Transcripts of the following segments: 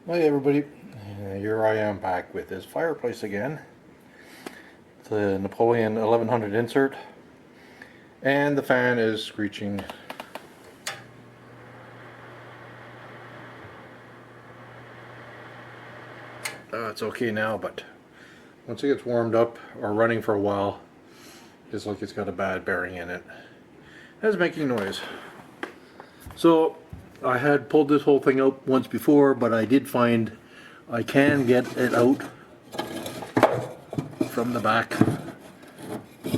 Hi everybody, here I am back with this fireplace again. The Napolean 1100 insert, and the fan is screeching. It's okay now, but once it gets warmed up or running for a while, it's like it's got a bad bearing in it. It's making noise. So I had pulled this whole thing out once before, but I did find I can get it out from the back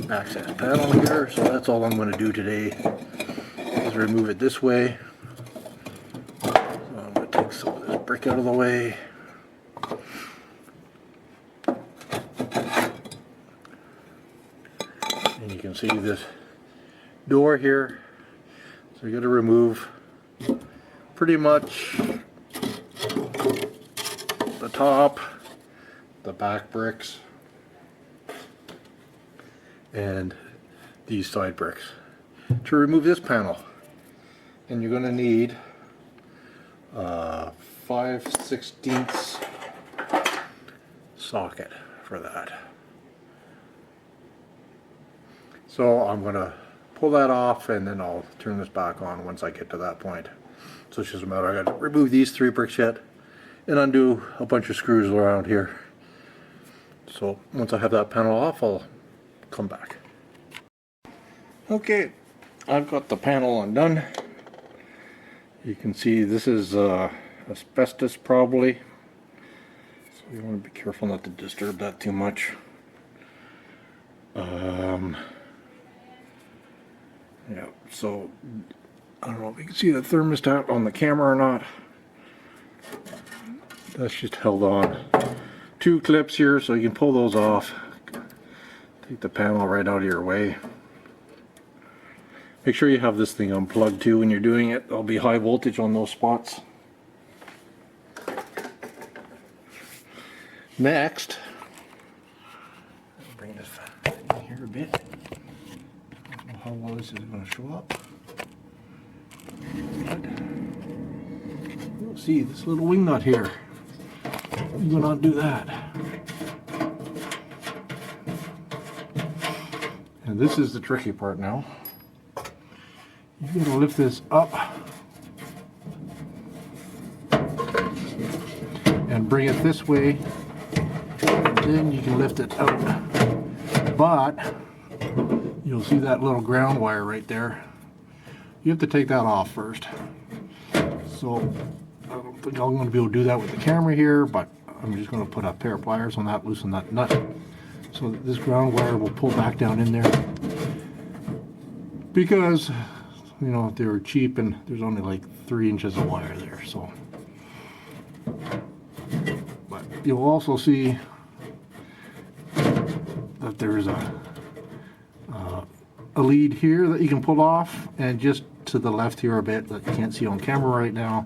access panel here. So that's all I'm going to do today, is remove it this way. So I'm going to take some of this brick out of the way. And you can see this door here. So you got to remove pretty much the top, the back bricks, and these side bricks to remove this panel. And you're going to need 5/16 socket for that. So I'm going to pull that off, and then I'll turn this back on once I get to that point. So it's just a matter, I got to remove these 3 bricks yet and undo a bunch of screws around here. So once I have that panel off, I'll come back. Okay, I've got the panel undone. You can see this is asbestos probably, so you want to be careful not to disturb that too much. Yeah, so I don't know if you can see the thermostat on the camera or not. That's just held on. 2 clips here, so you can pull those off. Take the panel right out of your way. Make sure you have this thing unplugged too when you're doing it. There'll be high voltage on those spots. Next, I'll bring this in here a bit. I don't know how well this is going to show up. You'll see this little wing nut here. I'm going to undo that. And this is the tricky part now. You're going to lift this up and bring it this way, and then you can lift it out. But you'll see that little ground wire right there. You have to take that off first. So I don't think I'm going to be able to do that with the camera here, but I'm just going to put a pair of pliers on that, loosen that nut, so that this ground wire will pull back down in there. Because, you know, they were cheap and there's only like 3 inches of wire there. So, but you'll also see that there's a lead here that you can pull off, and just to the left here a bit that you can't see on camera right now,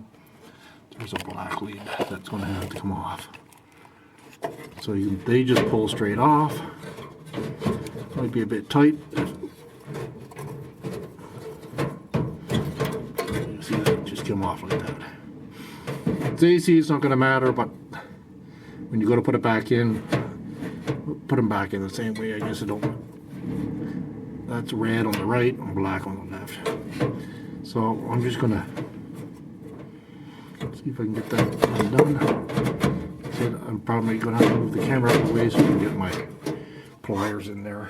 there's a black lead that's going to have to come off. So they just pull straight off. Might be a bit tight. You see that just come off like that. It's AC, it's not going to matter, but when you go to put it back in, put them back in the same way. I guess I don't. That's red on the right and black on the left. So I'm just going to see if I can get that done. So I'm probably going to have to move the camera out of the way so I can get my pliers in there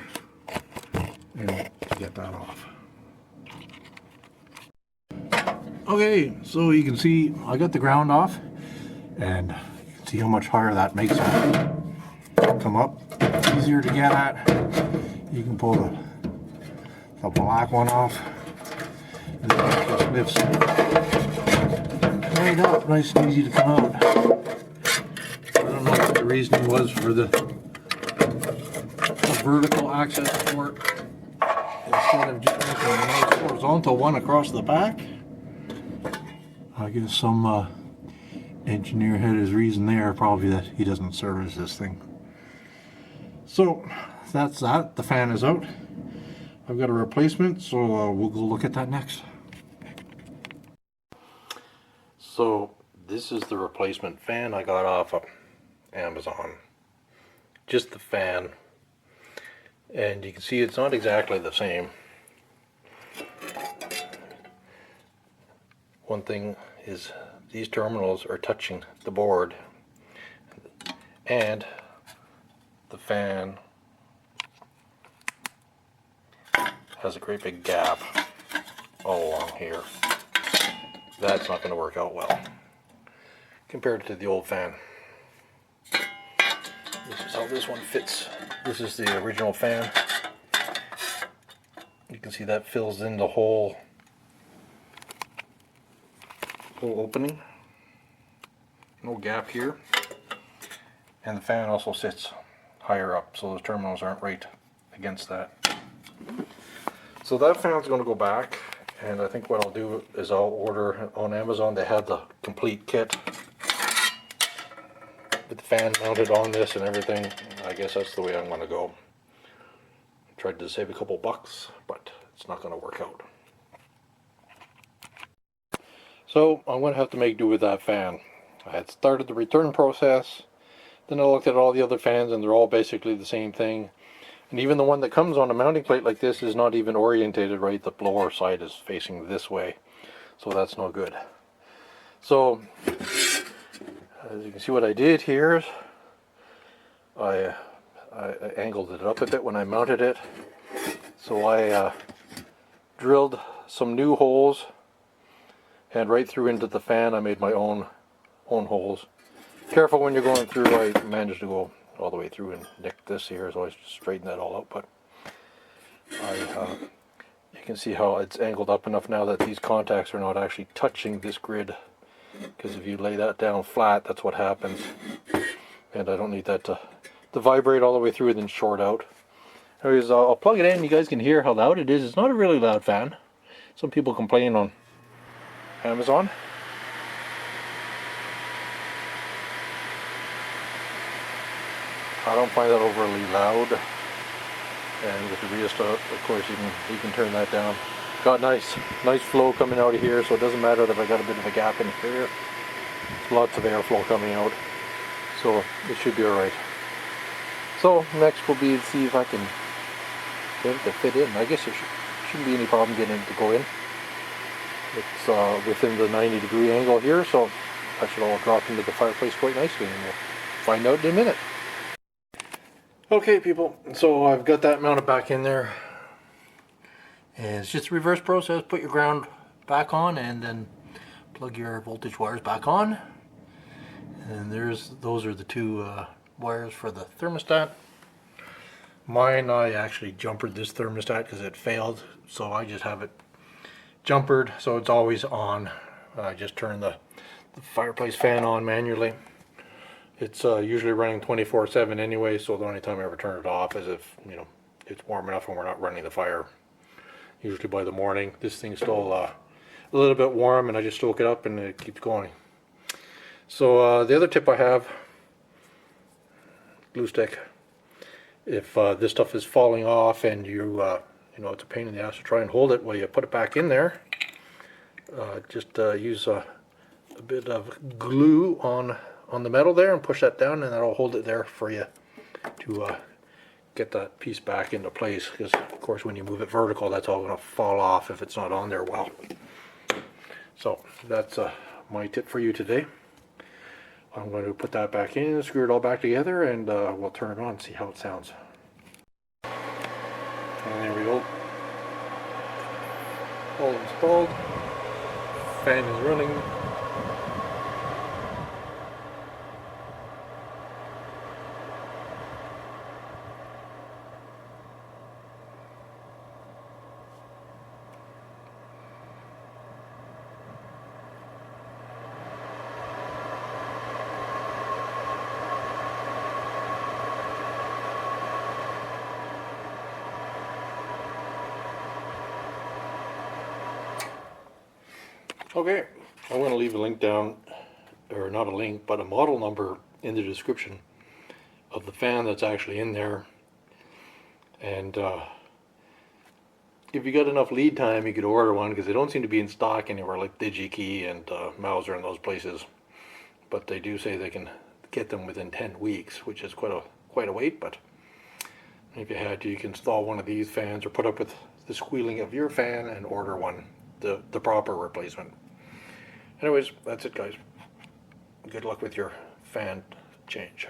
and get that off. Okay, so you can see I got the ground off, and you can see how much higher that makes it come up. It's easier to get at. You can pull the black one off, and then it just lifts right up, nice and easy to come out. I don't know what the reasoning was for the vertical access port instead of just making a nice horizontal one across the back. I guess some engineer had his reason there, probably that he doesn't service this thing. So that's that. The fan is out. I've got a replacement, so we'll go look at that next. So This is the replacement fan I got off of Amazon. Just the fan. And you can see it's not exactly the same. One thing is these terminals are touching the board, and the fan has a great big gap all along here. That's not going to work out well compared to the old fan. This is how this one fits. This is the original fan. You can see that fills in the whole opening. No gap here. And the fan also sits higher up, so those terminals aren't right against that. So that fan's going to go back, and I think what I'll do is I'll order on Amazon. They have the complete kit with the fan mounted on this and everything. I guess that's the way I'm going to go. I tried to save a couple bucks, but it's not going to work out. So I'm going to have to make do with that fan. I had started the return process, then I looked at all the other fans and they're all basically the same thing. And even the one that comes on a mounting plate like this is not even orientated right. The blower side is facing this way, so that's no good. So as you can see, what I did here is I angled it up a bit when I mounted it. So I drilled some new holes and right through into the fan. I made my own holes. Careful when you're going through. I managed to go all the way through and nick this here, so I just straighten that all out. But you can see how it's angled up enough now that these contacts are not actually touching this grid, because if you lay that down flat, that's what happens. And I don't need that to vibrate all the way through and then short out. Anyways, I'll plug it in. You guys can hear how loud it is. It's not a really loud fan. Some people complain on Amazon. I don't find that overly loud, and with the rheostat, of course, you can turn that down. Got nice flow coming out of here, so it doesn't matter that I got a bit of a gap in here. There's lots of airflow coming out, so it should be all right. So next will be to see if I can get it to fit in. I guess there shouldn't be any problem getting it to go in. It's within the 90-degree angle here, so that should all drop into the fireplace quite nicely, and we'll find out in a minute. Okay people, so I've got that mounted back in there, and it's just a reverse process. Put your ground back on and then plug your voltage wires back on, and those are the two wires for the thermostat. Mine, I actually jumpered this thermostat because it failed, so I just have it jumpered so it's always on. I just turn the fireplace fan on manually. It's usually running 24/7 anyway, so the only time I ever turn it off is if, you know, it's warm enough and we're not running the fire. Usually by the morning. This thing's still a little bit warm, and I just stoke it up and it keeps going. So the other tip I have, glue stick. If this stuff is falling off and you know, it's a pain in the ass to try and hold it while you put it back in there, just use a bit of glue on the metal there and push that down, and that'll hold it there for you to get that piece back into place, because of course when you move it vertical, that's all going to fall off if it's not on there well. So that's my tip for you today. I'm going to put that back in, screw it all back together, and we'll turn it on and see how it sounds. And there we go. All installed. Fan is running. Okay, I'm going to leave a link down, or not a link, but a model number in the description of the fan that's actually in there. And if you got enough lead time, you could order one, because they don't seem to be in stock anywhere like DigiKey and Mauser and those places. but they do say they can get them within 10 weeks, which is quite a wait. But if you had to, you can install one of these fans or put up with the squealing of your fan and order one, the proper replacement. Anyways, that's it, guys. Good luck with your fan change.